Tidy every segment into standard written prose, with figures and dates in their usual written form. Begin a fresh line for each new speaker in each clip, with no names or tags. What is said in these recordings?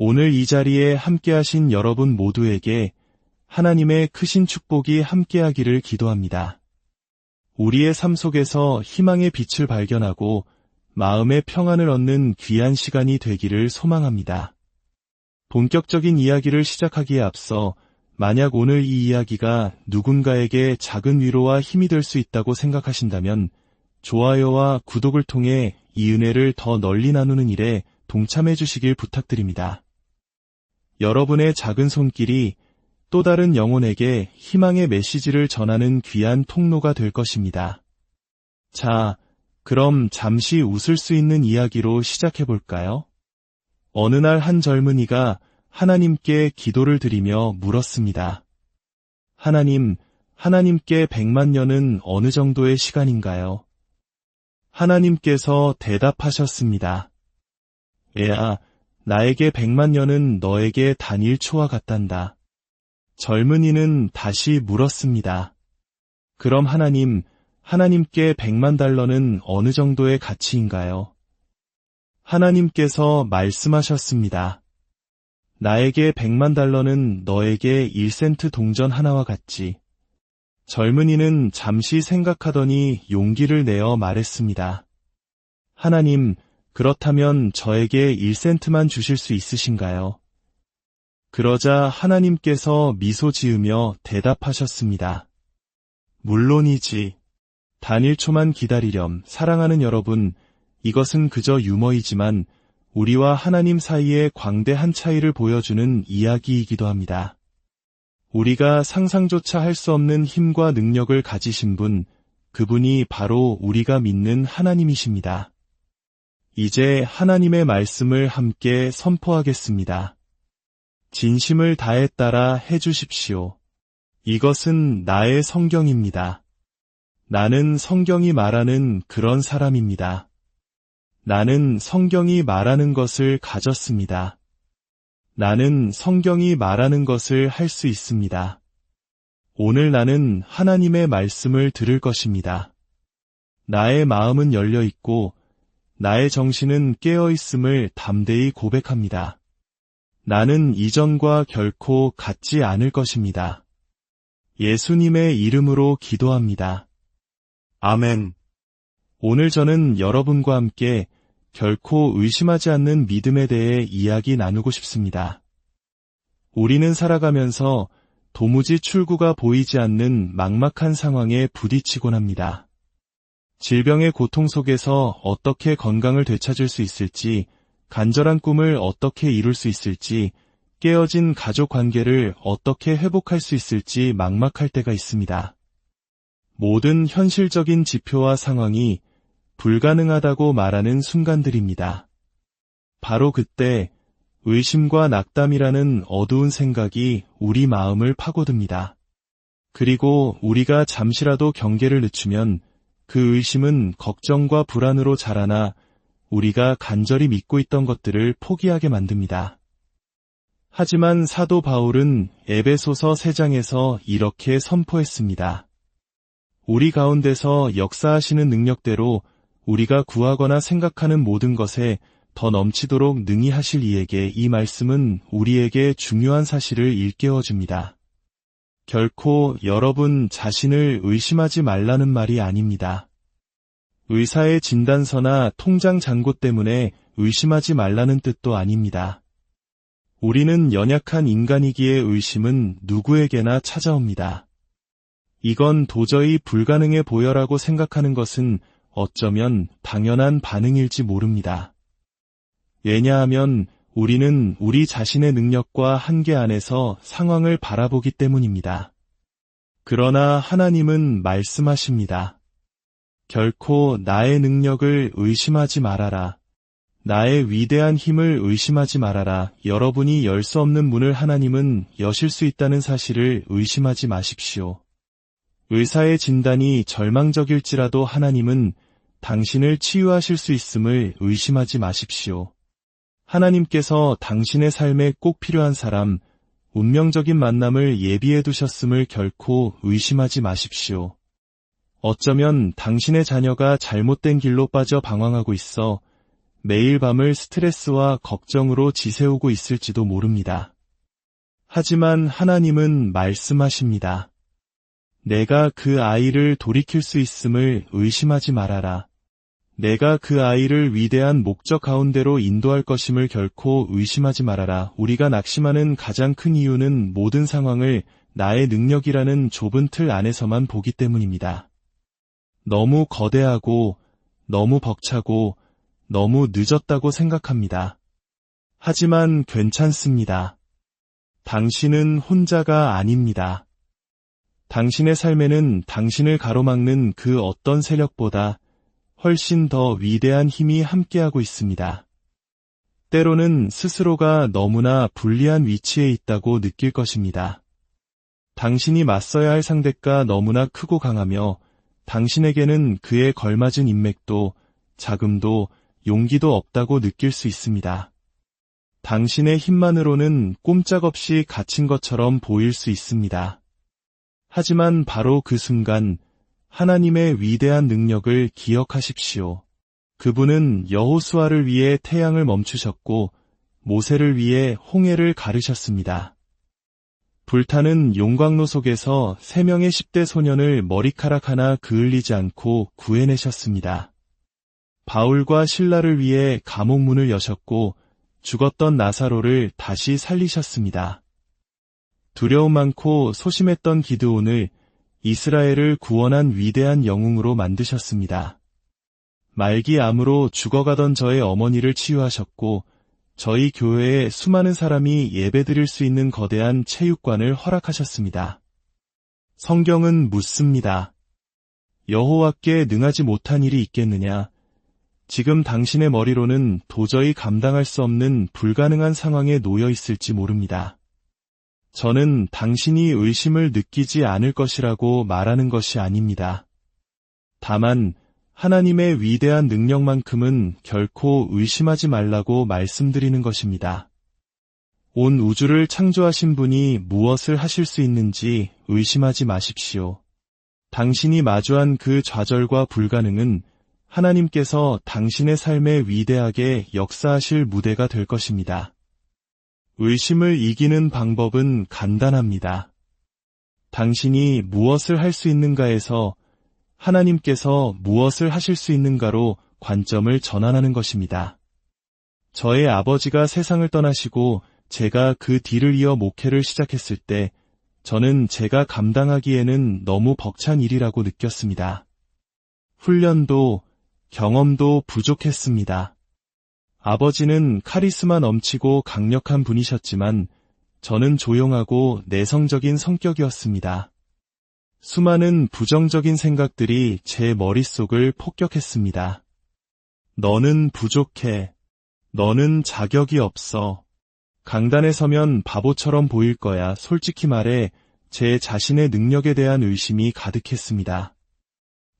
오늘 이 자리에 함께하신 여러분 모두에게 하나님의 크신 축복이 함께하기를 기도합니다. 우리의 삶 속에서 희망의 빛을 발견하고 마음의 평안을 얻는 귀한 시간이 되기를 소망합니다. 본격적인 이야기를 시작하기에 앞서 만약 오늘 이 이야기가 누군가에게 작은 위로와 힘이 될 수 있다고 생각하신다면 좋아요와 구독을 통해 이 은혜를 더 널리 나누는 일에 동참해 주시길 부탁드립니다. 여러분의 작은 손길이 또 다른 영혼에게 희망의 메시지를 전하는 귀한 통로가 될 것입니다. 자, 그럼 잠시 웃을 수 있는 이야기로 시작해 볼까요? 어느 날 한 젊은이가 하나님께 기도를 드리며 물었습니다. 하나님, 하나님께 100만 년은 어느 정도의 시간인가요? 하나님께서 대답하셨습니다. 애야, 나에게 100만 년은 너에게 단 1초와 같단다. 젊은이는 다시 물었습니다. 그럼 하나님께 100만 달러는 어느 정도의 가치인가요? 하나님께서 말씀하셨습니다. 나에게 100만 달러는 너에게 1센트 동전 하나와 같지. 젊은이는 잠시 생각하더니 용기를 내어 말했습니다. 하나님, 그렇다면 저에게 1센트만 주실 수 있으신가요? 그러자 하나님께서 미소 지으며 대답하셨습니다. 물론이지. 단 1초만 기다리렴. 사랑하는 여러분, 이것은 그저 유머이지만 우리와 하나님 사이의 광대한 차이를 보여주는 이야기이기도 합니다. 우리가 상상조차 할 수 없는 힘과 능력을 가지신 분, 그분이 바로 우리가 믿는 하나님이십니다. 이제 하나님의 말씀을 함께 선포하겠습니다. 진심을 다해 따라 해주십시오. 이것은 나의 성경입니다. 나는 성경이 말하는 그런 사람입니다. 나는 성경이 말하는 것을 가졌습니다. 나는 성경이 말하는 것을 할 수 있습니다. 오늘 나는 하나님의 말씀을 들을 것입니다. 나의 마음은 열려 있고 나의 정신은 깨어 있음을 담대히 고백합니다. 나는 이전과 결코 같지 않을 것입니다. 예수님의 이름으로 기도합니다. 아멘. 오늘 저는 여러분과 함께 결코 의심하지 않는 믿음에 대해 이야기 나누고 싶습니다. 우리는 살아가면서 도무지 출구가 보이지 않는 막막한 상황에 부딪히곤 합니다. 질병의 고통 속에서 어떻게 건강을 되찾을 수 있을지, 간절한 꿈을 어떻게 이룰 수 있을지, 깨어진 가족 관계를 어떻게 회복할 수 있을지 막막할 때가 있습니다. 모든 현실적인 지표와 상황이 불가능하다고 말하는 순간들입니다. 바로 그때 의심과 낙담이라는 어두운 생각이 우리 마음을 파고듭니다. 그리고 우리가 잠시라도 경계를 늦추면 그 의심은 걱정과 불안으로 자라나 우리가 간절히 믿고 있던 것들을 포기하게 만듭니다. 하지만 사도 바울은 에베소서 3장에서 이렇게 선포했습니다. 우리 가운데서 역사하시는 능력대로 우리가 구하거나 생각하는 모든 것에 더 넘치도록 능히 하실 이에게 이 말씀은 우리에게 중요한 사실을 일깨워줍니다. 결코 여러분 자신을 의심하지 말라는 말이 아닙니다. 의사의 진단서나 통장 잔고 때문에 의심하지 말라는 뜻도 아닙니다. 우리는 연약한 인간이기에 의심은 누구에게나 찾아옵니다. 이건 도저히 불가능해 보여라고 생각하는 것은 어쩌면 당연한 반응일지 모릅니다. 왜냐하면 우리는 우리 자신의 능력과 한계 안에서 상황을 바라보기 때문입니다. 그러나 하나님은 말씀하십니다. 결코 나의 능력을 의심하지 말아라. 나의 위대한 힘을 의심하지 말아라. 여러분이 열 수 없는 문을 하나님은 여실 수 있다는 사실을 의심하지 마십시오. 의사의 진단이 절망적일지라도 하나님은 당신을 치유하실 수 있음을 의심하지 마십시오. 하나님께서 당신의 삶에 꼭 필요한 사람, 운명적인 만남을 예비해 두셨음을 결코 의심하지 마십시오. 어쩌면 당신의 자녀가 잘못된 길로 빠져 방황하고 있어 매일 밤을 스트레스와 걱정으로 지새우고 있을지도 모릅니다. 하지만 하나님은 말씀하십니다. 내가 그 아이를 돌이킬 수 있음을 의심하지 말아라. 내가 그 아이를 위대한 목적 가운데로 인도할 것임을 결코 의심하지 말아라. 우리가 낙심하는 가장 큰 이유는 모든 상황을 나의 능력이라는 좁은 틀 안에서만 보기 때문입니다. 너무 거대하고 너무 벅차고 너무 늦었다고 생각합니다. 하지만 괜찮습니다. 당신은 혼자가 아닙니다. 당신의 삶에는 당신을 가로막는 그 어떤 세력보다 훨씬 더 위대한 힘이 함께하고 있습니다. 때로는 스스로가 너무나 불리한 위치에 있다고 느낄 것입니다. 당신이 맞서야 할 상대가 너무나 크고 강하며 당신에게는 그에 걸맞은 인맥도 자금도 용기도 없다고 느낄 수 있습니다. 당신의 힘만으로는 꼼짝없이 갇힌 것처럼 보일 수 있습니다. 하지만 바로 그 순간 하나님의 위대한 능력을 기억하십시오. 그분은 여호수아를 위해 태양을 멈추셨고 모세를 위해 홍해를 가르셨습니다. 불타는 용광로 속에서 3명의 10대 소년을 머리카락 하나 그을리지 않고 구해내셨습니다. 바울과 실라를 위해 감옥문을 여셨고 죽었던 나사로를 다시 살리셨습니다. 두려움 많고 소심했던 기드온을 이스라엘을 구원한 위대한 영웅으로 만드셨습니다. 말기 암으로 죽어가던 저의 어머니를 치유하셨고 저희 교회에 수많은 사람이 예배드릴 수 있는 거대한 체육관을 허락하셨습니다. 성경은 묻습니다. 여호와께 능하지 못한 일이 있겠느냐? 지금 당신의 머리로는 도저히 감당할 수 없는 불가능한 상황에 놓여 있을지 모릅니다. 저는 당신이 의심을 느끼지 않을 것이라고 말하는 것이 아닙니다. 다만 하나님의 위대한 능력만큼은 결코 의심하지 말라고 말씀드리는 것입니다. 온 우주를 창조하신 분이 무엇을 하실 수 있는지 의심하지 마십시오. 당신이 마주한 그 좌절과 불가능은 하나님께서 당신의 삶에 위대하게 역사하실 무대가 될 것입니다. 의심을 이기는 방법은 간단합니다. 당신이 무엇을 할 수 있는가에서 하나님께서 무엇을 하실 수 있는가로 관점을 전환하는 것입니다. 저의 아버지가 세상을 떠나시고 제가 그 뒤를 이어 목회를 시작했을 때 저는 제가 감당하기에는 너무 벅찬 일이라고 느꼈습니다. 훈련도 경험도 부족했습니다. 아버지는 카리스마 넘치고 강력한 분이셨지만 저는 조용하고 내성적인 성격이었습니다. 수많은 부정적인 생각들이 제 머릿속을 폭격했습니다. 너는 부족해. 너는 자격이 없어. 강단에 서면 바보처럼 보일 거야. 솔직히 말해 제 자신의 능력에 대한 의심이 가득했습니다.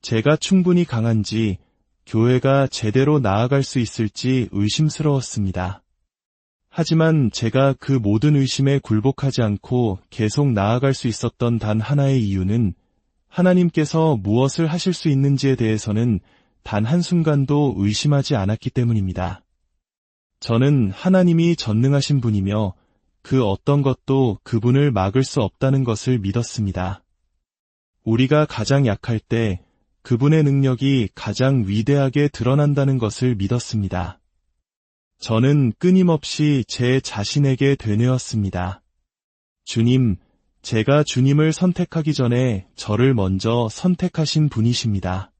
제가 충분히 강한지 교회가 제대로 나아갈 수 있을지 의심스러웠습니다. 하지만 제가 그 모든 의심에 굴복하지 않고 계속 나아갈 수 있었던 단 하나의 이유는 하나님께서 무엇을 하실 수 있는지에 대해서는 단 한순간도 의심하지 않았기 때문입니다. 저는 하나님이 전능하신 분이며 그 어떤 것도 그분을 막을 수 없다는 것을 믿었습니다. 우리가 가장 약할 때 그분의 능력이 가장 위대하게 드러난다는 것을 믿었습니다. 저는 끊임없이 제 자신에게 되뇌었습니다. 주님, 제가 주님을 선택하기 전에 저를 먼저 선택하신 분이십니다.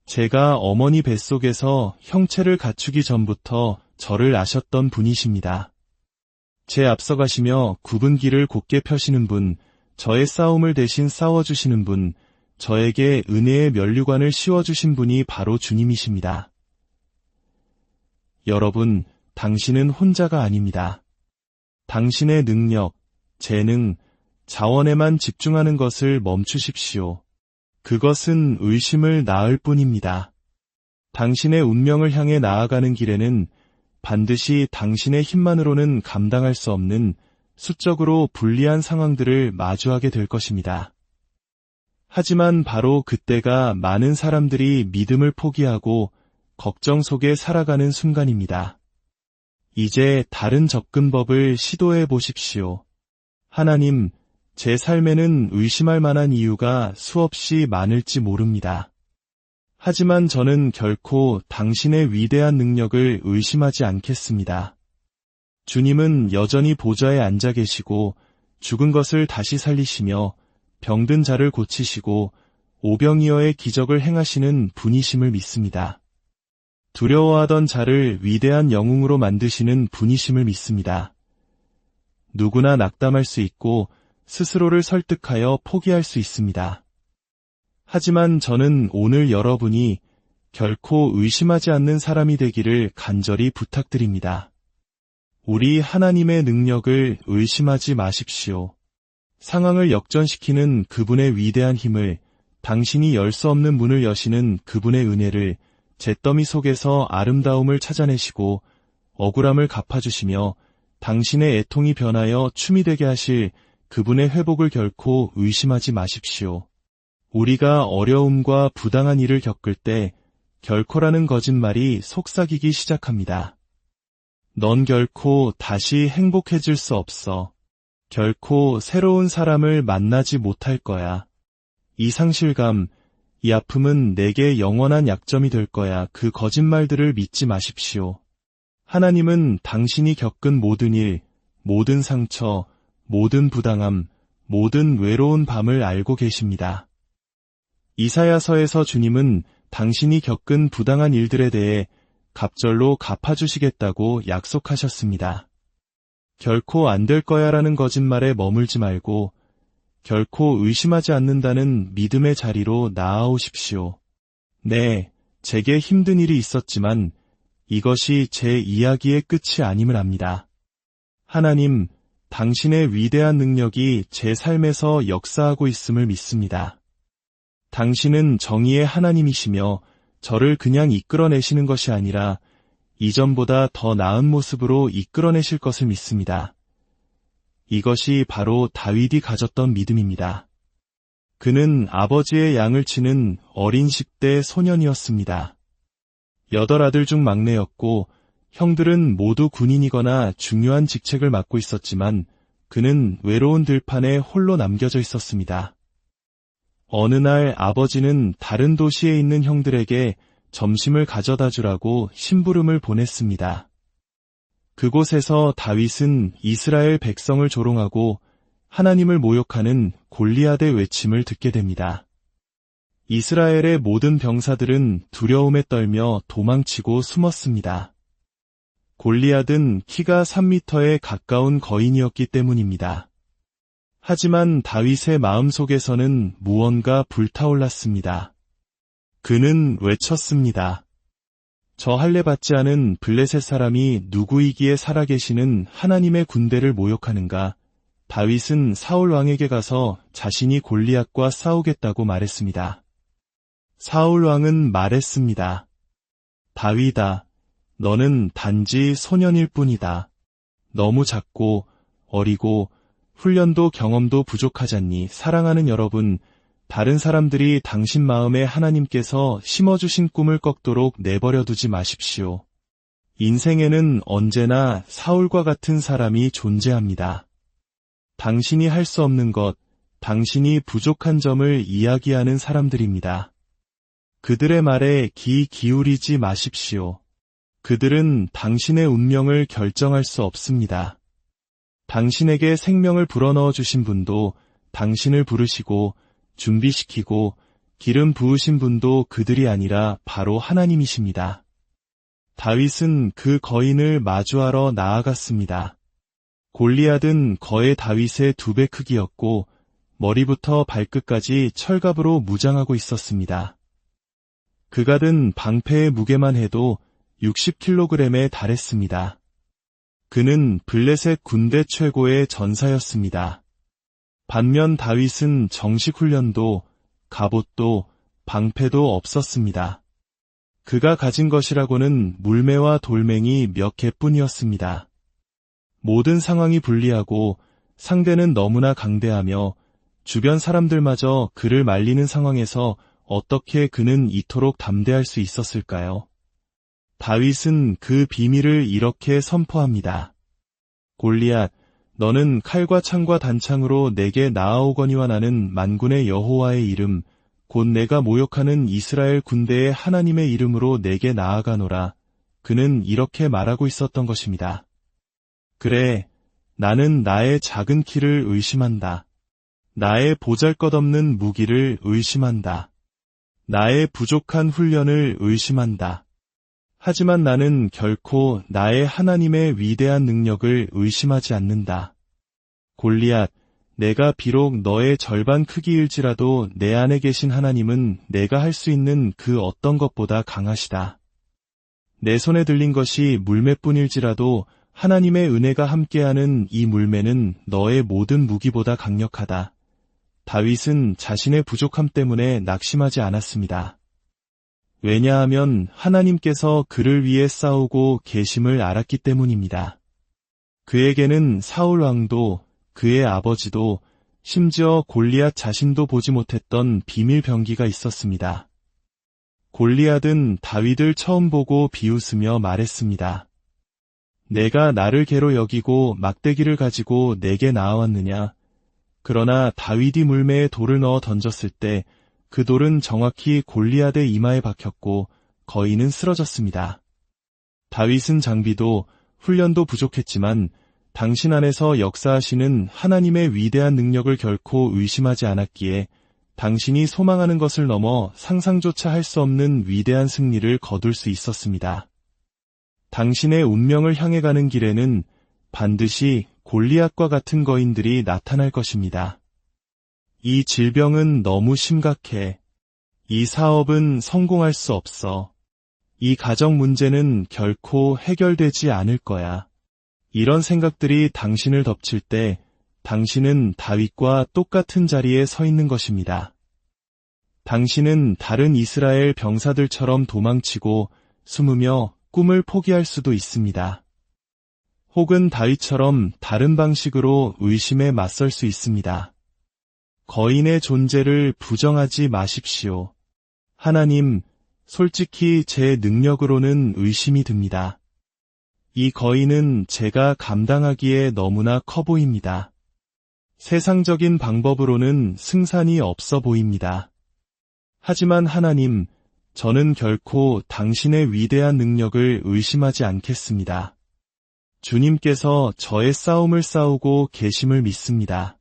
제가 어머니 뱃속에서 형체를 갖추기 전부터 저를 아셨던 분이십니다. 제 앞서가시며 굽은 길을 곧게 펴시는 분, 저의 싸움을 대신 싸워주시는 분, 저에게 은혜의 면류관을 씌워주신 분이 바로 주님이십니다. 여러분, 당신은 혼자가 아닙니다. 당신의 능력, 재능, 자원에만 집중하는 것을 멈추십시오. 그것은 의심을 낳을 뿐입니다. 당신의 운명을 향해 나아가는 길에는 반드시 당신의 힘만으로는 감당할 수 없는 수적으로 불리한 상황들을 마주하게 될 것입니다. 하지만 바로 그때가 많은 사람들이 믿음을 포기하고 걱정 속에 살아가는 순간입니다. 이제 다른 접근법을 시도해 보십시오. 하나님, 제 삶에는 의심할 만한 이유가 수없이 많을지 모릅니다. 하지만 저는 결코 당신의 위대한 능력을 의심하지 않겠습니다. 주님은 여전히 보좌에 앉아 계시고 죽은 것을 다시 살리시며 병든 자를 고치시고 오병이어의 기적을 행하시는 분이심을 믿습니다. 두려워하던 자를 위대한 영웅으로 만드시는 분이심을 믿습니다. 누구나 낙담할 수 있고 스스로를 설득하여 포기할 수 있습니다. 하지만 저는 오늘 여러분이 결코 의심하지 않는 사람이 되기를 간절히 부탁드립니다. 우리 하나님의 능력을 의심하지 마십시오. 상황을 역전시키는 그분의 위대한 힘을, 당신이 열 수 없는 문을 여시는 그분의 은혜를, 잿더미 속에서 아름다움을 찾아내시고 억울함을 갚아주시며 당신의 애통이 변하여 춤이 되게 하실 그분의 회복을 결코 의심하지 마십시오. 우리가 어려움과 부당한 일을 겪을 때 결코라는 거짓말이 속삭이기 시작합니다. 넌 결코 다시 행복해질 수 없어. 결코 새로운 사람을 만나지 못할 거야. 이 상실감, 이 아픔은 내게 영원한 약점이 될 거야. 그 거짓말들을 믿지 마십시오. 하나님은 당신이 겪은 모든 일, 모든 상처, 모든 부당함, 모든 외로운 밤을 알고 계십니다. 이사야서에서 주님은 당신이 겪은 부당한 일들에 대해 갑절로 갚아주시겠다고 약속하셨습니다. 결코 안 될 거야라는 거짓말에 머물지 말고 결코 의심하지 않는다는 믿음의 자리로 나아오십시오. 네, 제게 힘든 일이 있었지만 이것이 제 이야기의 끝이 아님을 압니다. 하나님, 당신의 위대한 능력이 제 삶에서 역사하고 있음을 믿습니다. 당신은 정의의 하나님이시며 저를 그냥 이끌어내시는 것이 아니라 이전보다 더 나은 모습으로 이끌어내실 것을 믿습니다. 이것이 바로 다윗이 가졌던 믿음입니다. 그는 아버지의 양을 치는 어린 10대 소년이었습니다. 8아들 중 막내였고 형들은 모두 군인이거나 중요한 직책을 맡고 있었지만 그는 외로운 들판에 홀로 남겨져 있었습니다. 어느 날 아버지는 다른 도시에 있는 형들에게 점심을 가져다 주라고 심부름을 보냈습니다. 그곳에서 다윗은 이스라엘 백성을 조롱하고 하나님을 모욕하는 골리앗의 외침을 듣게 됩니다. 이스라엘의 모든 병사들은 두려움에 떨며 도망치고 숨었습니다. 골리앗은 키가 3미터에 가까운 거인이었기 때문입니다. 하지만 다윗의 마음속에서는 무언가 불타올랐습니다. 그는 외쳤습니다. 저 할례 받지 않은 블레셋 사람이 누구이기에 살아계시는 하나님의 군대를 모욕하는가? 다윗은 사울 왕에게 가서 자신이 골리앗과 싸우겠다고 말했습니다. 사울 왕은 말했습니다. 다윗아, 너는 단지 소년일 뿐이다. 너무 작고 어리고 훈련도 경험도 부족하잖니. 사랑하는 여러분, 다른 사람들이 당신 마음에 하나님께서 심어주신 꿈을 꺾도록 내버려 두지 마십시오. 인생에는 언제나 사울과 같은 사람이 존재합니다. 당신이 할 수 없는 것, 당신이 부족한 점을 이야기하는 사람들입니다. 그들의 말에 귀 기울이지 마십시오. 그들은 당신의 운명을 결정할 수 없습니다. 당신에게 생명을 불어넣어 주신 분도 당신을 부르시고 준비시키고 기름 부으신 분도 그들이 아니라 바로 하나님이십니다. 다윗은 그 거인을 마주하러 나아갔습니다. 골리앗은 거의 다윗의 2배 크기였고 머리부터 발끝까지 철갑으로 무장하고 있었습니다. 그가 든 방패의 무게만 해도 60kg에 달했습니다. 그는 블레셋 군대 최고의 전사였습니다. 반면 다윗은 정식 훈련도, 갑옷도, 방패도 없었습니다. 그가 가진 것이라고는 물매와 돌멩이 몇 개뿐이었습니다. 모든 상황이 불리하고 상대는 너무나 강대하며 주변 사람들마저 그를 말리는 상황에서 어떻게 그는 이토록 담대할 수 있었을까요? 다윗은 그 비밀을 이렇게 선포합니다. 골리앗, 너는 칼과 창과 단창으로 내게 나아오거니와 나는 만군의 여호와의 이름, 곧 내가 모욕하는 이스라엘 군대의 하나님의 이름으로 내게 나아가노라. 그는 이렇게 말하고 있었던 것입니다. 그래, 나는 나의 작은 키를 의심한다. 나의 보잘것없는 무기를 의심한다. 나의 부족한 훈련을 의심한다. 하지만 나는 결코 나의 하나님의 위대한 능력을 의심하지 않는다. 골리앗, 내가 비록 너의 절반 크기일지라도 내 안에 계신 하나님은 내가 할 수 있는 그 어떤 것보다 강하시다. 내 손에 들린 것이 물매뿐일지라도 하나님의 은혜가 함께하는 이 물매는 너의 모든 무기보다 강력하다. 다윗은 자신의 부족함 때문에 낙심하지 않았습니다. 왜냐하면 하나님께서 그를 위해 싸우고 계심을 알았기 때문입니다. 그에게는 사울 왕도 그의 아버지도 심지어 골리앗 자신도 보지 못했던 비밀 병기가 있었습니다. 골리앗은 다윗을 처음 보고 비웃으며 말했습니다. 내가 나를 개로 여기고 막대기를 가지고 내게 나아왔느냐? 그러나 다윗이 물매에 돌을 넣어 던졌을 때 그 돌은 정확히 골리앗의 이마에 박혔고 거인은 쓰러졌습니다. 다윗은 장비도 훈련도 부족했지만 당신 안에서 역사하시는 하나님의 위대한 능력을 결코 의심하지 않았기에 당신이 소망하는 것을 넘어 상상조차 할 수 없는 위대한 승리를 거둘 수 있었습니다. 당신의 운명을 향해 가는 길에는 반드시 골리앗과 같은 거인들이 나타날 것입니다. 이 질병은 너무 심각해. 이 사업은 성공할 수 없어. 이 가정 문제는 결코 해결되지 않을 거야. 이런 생각들이 당신을 덮칠 때 당신은 다윗과 똑같은 자리에 서 있는 것입니다. 당신은 다른 이스라엘 병사들처럼 도망치고 숨으며 꿈을 포기할 수도 있습니다. 혹은 다윗처럼 다른 방식으로 의심에 맞설 수 있습니다. 거인의 존재를 부정하지 마십시오. 하나님, 솔직히 제 능력으로는 의심이 듭니다. 이 거인은 제가 감당하기에 너무나 커 보입니다. 세상적인 방법으로는 승산이 없어 보입니다. 하지만 하나님, 저는 결코 당신의 위대한 능력을 의심하지 않겠습니다. 주님께서 저의 싸움을 싸우고 계심을 믿습니다.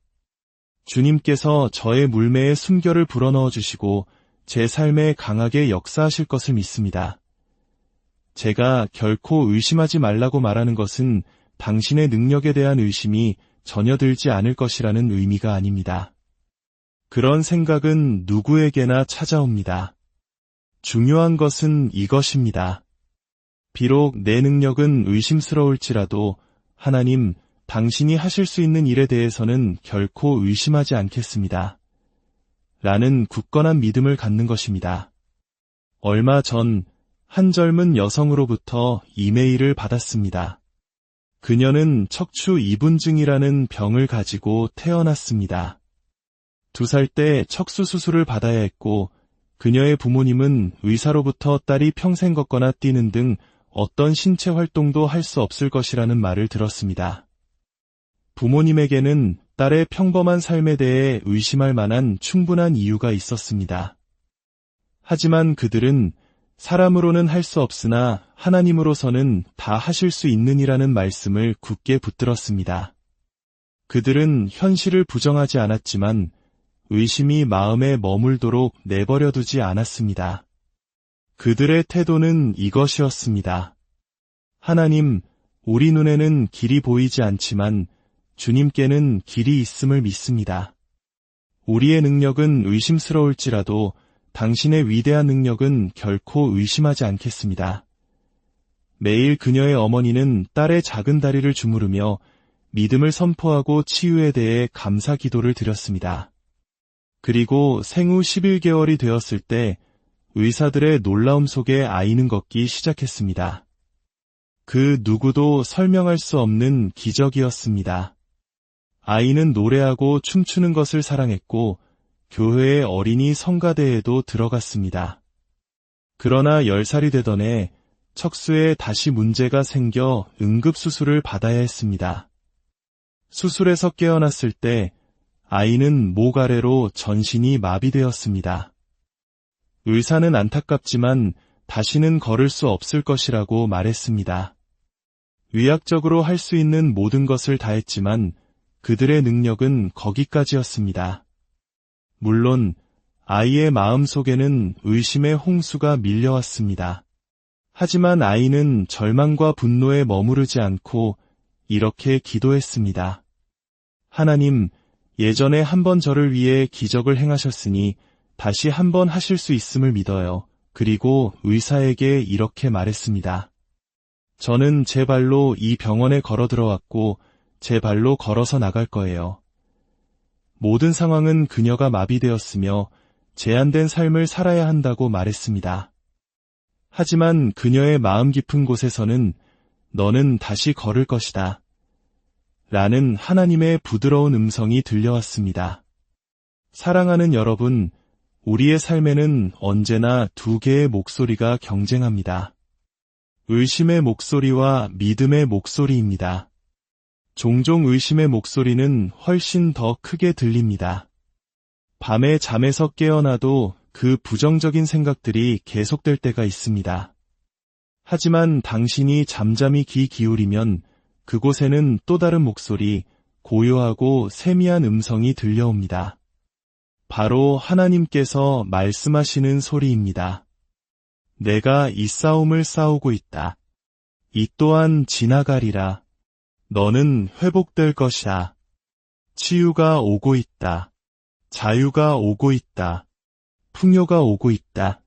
주님께서 저의 물매에 숨결을 불어넣어 주시고 제 삶에 강하게 역사하실 것을 믿습니다. 제가 결코 의심하지 말라고 말하는 것은 당신의 능력에 대한 의심이 전혀 들지 않을 것이라는 의미가 아닙니다. 그런 생각은 누구에게나 찾아옵니다. 중요한 것은 이것입니다. 비록 내 능력은 의심스러울지라도 하나님, 당신이 하실 수 있는 일에 대해서는 결코 의심하지 않겠습니다. 라는 굳건한 믿음을 갖는 것입니다. 얼마 전 한 젊은 여성으로부터 이메일을 받았습니다. 그녀는 척추 이분증이라는 병을 가지고 태어났습니다. 2살 때 척수 수술을 받아야 했고 그녀의 부모님은 의사로부터 딸이 평생 걷거나 뛰는 등 어떤 신체 활동도 할 수 없을 것이라는 말을 들었습니다. 부모님에게는 딸의 평범한 삶에 대해 의심할 만한 충분한 이유가 있었습니다. 하지만 그들은 사람으로는 할 수 없으나 하나님으로서는 다 하실 수 있느니라는 말씀을 굳게 붙들었습니다. 그들은 현실을 부정하지 않았지만 의심이 마음에 머물도록 내버려두지 않았습니다. 그들의 태도는 이것이었습니다. 하나님, 우리 눈에는 길이 보이지 않지만 주님께는 길이 있음을 믿습니다. 우리의 능력은 의심스러울지라도 당신의 위대한 능력은 결코 의심하지 않겠습니다. 매일 그녀의 어머니는 딸의 작은 다리를 주무르며 믿음을 선포하고 치유에 대해 감사 기도를 드렸습니다. 그리고 생후 11개월이 되었을 때 의사들의 놀라움 속에 아이는 걷기 시작했습니다. 그 누구도 설명할 수 없는 기적이었습니다. 아이는 노래하고 춤추는 것을 사랑했고 교회의 어린이 성가대에도 들어갔습니다. 그러나 10살이 되던 해 척수에 다시 문제가 생겨 응급수술을 받아야 했습니다. 수술에서 깨어났을 때 아이는 목 아래로 전신이 마비되었습니다. 의사는 안타깝지만 다시는 걸을 수 없을 것이라고 말했습니다. 의학적으로 할 수 있는 모든 것을 다했지만 그들의 능력은 거기까지였습니다. 물론 아이의 마음속에는 의심의 홍수가 밀려왔습니다. 하지만 아이는 절망과 분노에 머무르지 않고 이렇게 기도했습니다. 하나님, 예전에 한 번 저를 위해 기적을 행하셨으니 다시 한 번 하실 수 있음을 믿어요. 그리고 의사에게 이렇게 말했습니다. 저는 제 발로 이 병원에 걸어 들어왔고 제 발로 걸어서 나갈 거예요. 모든 상황은 그녀가 마비되었으며 제한된 삶을 살아야 한다고 말했습니다. 하지만 그녀의 마음 깊은 곳에서는 너는 다시 걸을 것이다. 라는 하나님의 부드러운 음성이 들려왔습니다. 사랑하는 여러분, 우리의 삶에는 언제나 두 개의 목소리가 경쟁합니다. 의심의 목소리와 믿음의 목소리입니다. 종종 의심의 목소리는 훨씬 더 크게 들립니다. 밤에 잠에서 깨어나도 그 부정적인 생각들이 계속될 때가 있습니다. 하지만 당신이 잠잠히 귀 기울이면 그곳에는 또 다른 목소리, 고요하고 세미한 음성이 들려옵니다. 바로 하나님께서 말씀하시는 소리입니다. 내가 이 싸움을 싸우고 있다. 이 또한 지나가리라. 너는 회복될 것이다. 치유가 오고 있다. 자유가 오고 있다. 풍요가 오고 있다.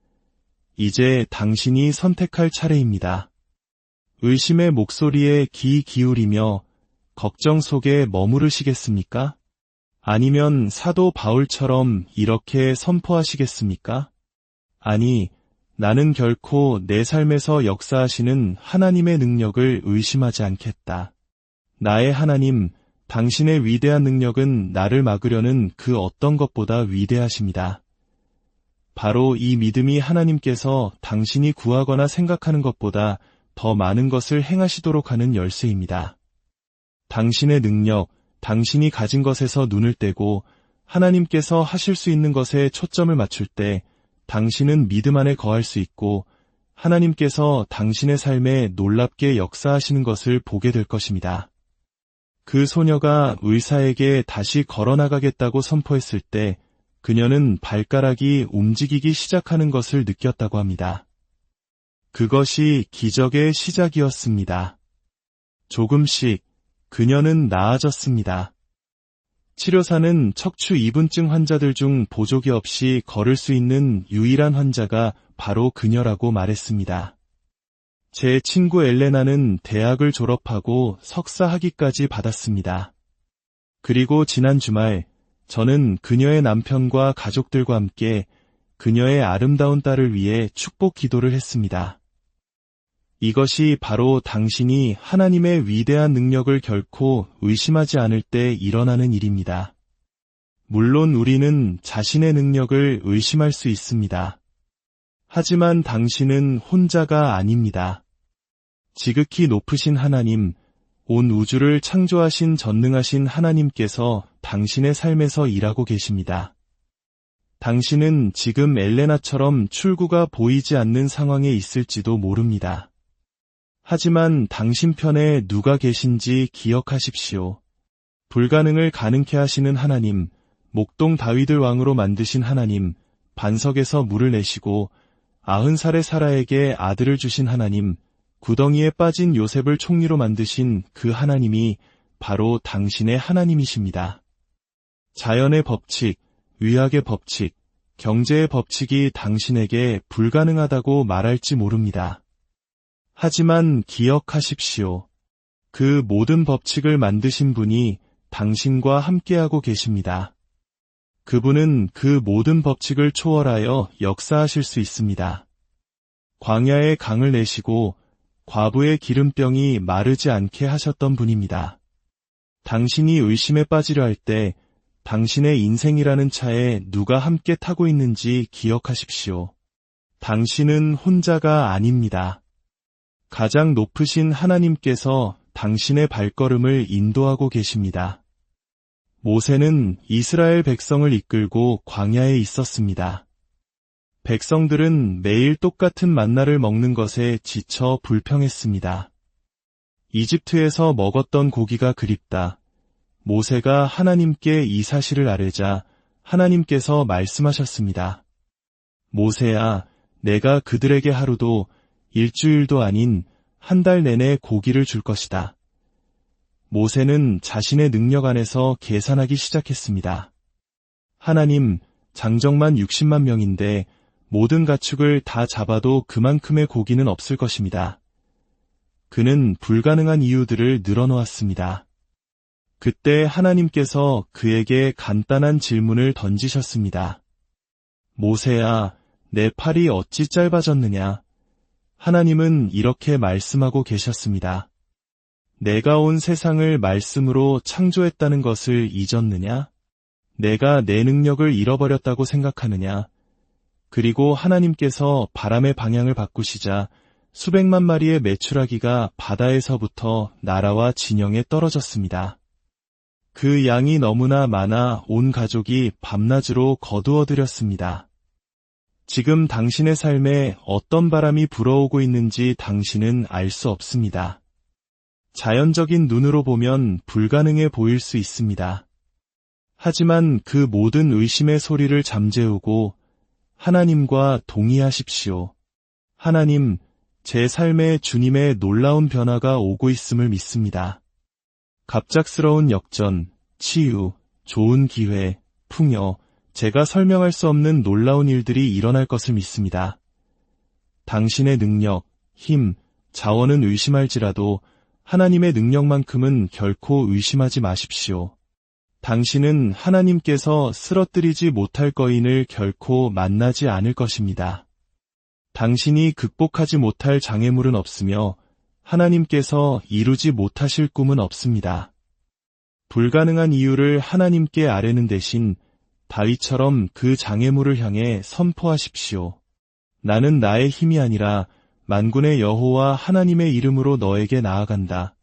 이제 당신이 선택할 차례입니다. 의심의 목소리에 귀 기울이며 걱정 속에 머무르시겠습니까? 아니면 사도 바울처럼 이렇게 선포하시겠습니까? 아니, 나는 결코 내 삶에서 역사하시는 하나님의 능력을 의심하지 않겠다. 나의 하나님, 당신의 위대한 능력은 나를 막으려는 그 어떤 것보다 위대하십니다. 바로 이 믿음이 하나님께서 당신이 구하거나 생각하는 것보다 더 많은 것을 행하시도록 하는 열쇠입니다. 당신의 능력, 당신이 가진 것에서 눈을 떼고 하나님께서 하실 수 있는 것에 초점을 맞출 때 당신은 믿음 안에 거할 수 있고 하나님께서 당신의 삶에 놀랍게 역사하시는 것을 보게 될 것입니다. 그 소녀가 의사에게 다시 걸어나가겠다고 선포했을 때 그녀는 발가락이 움직이기 시작하는 것을 느꼈다고 합니다. 그것이 기적의 시작이었습니다. 조금씩 그녀는 나아졌습니다. 치료사는 척추 이분증 환자들 중 보조기 없이 걸을 수 있는 유일한 환자가 바로 그녀라고 말했습니다. 제 친구 엘레나는 대학을 졸업하고 석사 학위까지 받았습니다. 그리고 지난 주말 저는 그녀의 남편과 가족들과 함께 그녀의 아름다운 딸을 위해 축복 기도를 했습니다. 이것이 바로 당신이 하나님의 위대한 능력을 결코 의심하지 않을 때 일어나는 일입니다. 물론 우리는 자신의 능력을 의심할 수 있습니다. 하지만 당신은 혼자가 아닙니다. 지극히 높으신 하나님, 온 우주를 창조하신 전능하신 하나님께서 당신의 삶에서 일하고 계십니다. 당신은 지금 엘레나처럼 출구가 보이지 않는 상황에 있을지도 모릅니다. 하지만 당신 편에 누가 계신지 기억하십시오. 불가능을 가능케 하시는 하나님, 목동 다윗을 왕으로 만드신 하나님, 반석에서 물을 내시고 90살의 사라에게 아들을 주신 하나님, 구덩이에 빠진 요셉을 총리로 만드신 그 하나님이 바로 당신의 하나님이십니다. 자연의 법칙, 의학의 법칙, 경제의 법칙이 당신에게 불가능하다고 말할지 모릅니다. 하지만 기억하십시오. 그 모든 법칙을 만드신 분이 당신과 함께하고 계십니다. 그분은 그 모든 법칙을 초월하여 역사하실 수 있습니다. 광야에 강을 내시고 과부의 기름병이 마르지 않게 하셨던 분입니다. 당신이 의심에 빠지려 할 때 당신의 인생이라는 차에 누가 함께 타고 있는지 기억하십시오. 당신은 혼자가 아닙니다. 가장 높으신 하나님께서 당신의 발걸음을 인도하고 계십니다. 모세는 이스라엘 백성을 이끌고 광야에 있었습니다. 백성들은 매일 똑같은 만나를 먹는 것에 지쳐 불평했습니다. 이집트에서 먹었던 고기가 그립다. 모세가 하나님께 이 사실을 아뢰자 하나님께서 말씀하셨습니다. 모세야, 내가 그들에게 하루도 일주일도 아닌 한 달 내내 고기를 줄 것이다. 모세는 자신의 능력 안에서 계산하기 시작했습니다. 하나님, 장정만 60만 명인데 모든 가축을 다 잡아도 그만큼의 고기는 없을 것입니다. 그는 불가능한 이유들을 늘어놓았습니다. 그때 하나님께서 그에게 간단한 질문을 던지셨습니다. 모세야, 내 팔이 어찌 짧아졌느냐? 하나님은 이렇게 말씀하고 계셨습니다. 내가 온 세상을 말씀으로 창조했다는 것을 잊었느냐? 내가 내 능력을 잃어버렸다고 생각하느냐? 그리고 하나님께서 바람의 방향을 바꾸시자 수백만 마리의 메추라기가 바다에서부터 나라와 진영에 떨어졌습니다. 그 양이 너무나 많아 온 가족이 밤낮으로 거두어들였습니다. 지금 당신의 삶에 어떤 바람이 불어오고 있는지 당신은 알 수 없습니다. 자연적인 눈으로 보면 불가능해 보일 수 있습니다. 하지만 그 모든 의심의 소리를 잠재우고 하나님과 동의하십시오. 하나님, 제 삶에 주님의 놀라운 변화가 오고 있음을 믿습니다. 갑작스러운 역전, 치유, 좋은 기회, 풍요, 제가 설명할 수 없는 놀라운 일들이 일어날 것을 믿습니다. 당신의 능력, 힘, 자원은 의심할지라도 하나님의 능력만큼은 결코 의심하지 마십시오. 당신은 하나님께서 쓰러뜨리지 못할 거인을 결코 만나지 않을 것입니다. 당신이 극복하지 못할 장애물은 없으며 하나님께서 이루지 못하실 꿈은 없습니다. 불가능한 이유를 하나님께 아뢰는 대신 다윗처럼 그 장애물을 향해 선포하십시오. 나는 나의 힘이 아니라 만군의 여호와 하나님의 이름으로 너에게 나아간다.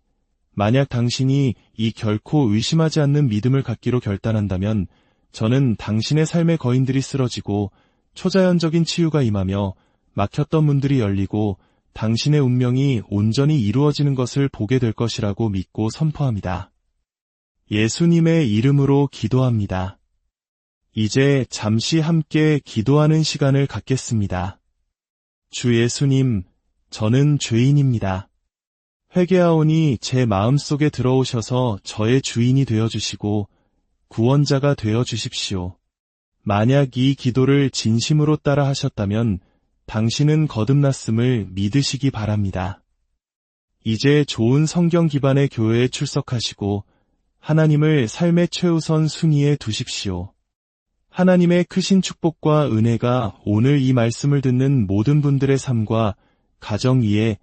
만약 당신이 이 결코 의심하지 않는 믿음을 갖기로 결단한다면 저는 당신의 삶의 거인들이 쓰러지고 초자연적인 치유가 임하며 막혔던 문들이 열리고 당신의 운명이 온전히 이루어지는 것을 보게 될 것이라고 믿고 선포합니다. 예수님의 이름으로 기도합니다. 이제 잠시 함께 기도하는 시간을 갖겠습니다. 주 예수님, 저는 죄인입니다. 회개하오니 제 마음속에 들어오셔서 저의 주인이 되어주시고 구원자가 되어주십시오. 만약 이 기도를 진심으로 따라 하셨다면 당신은 거듭났음을 믿으시기 바랍니다. 이제 좋은 성경 기반의 교회에 출석하시고 하나님을 삶의 최우선 순위에 두십시오. 하나님의 크신 축복과 은혜가 오늘 이 말씀을 듣는 모든 분들의 삶과 가정 위에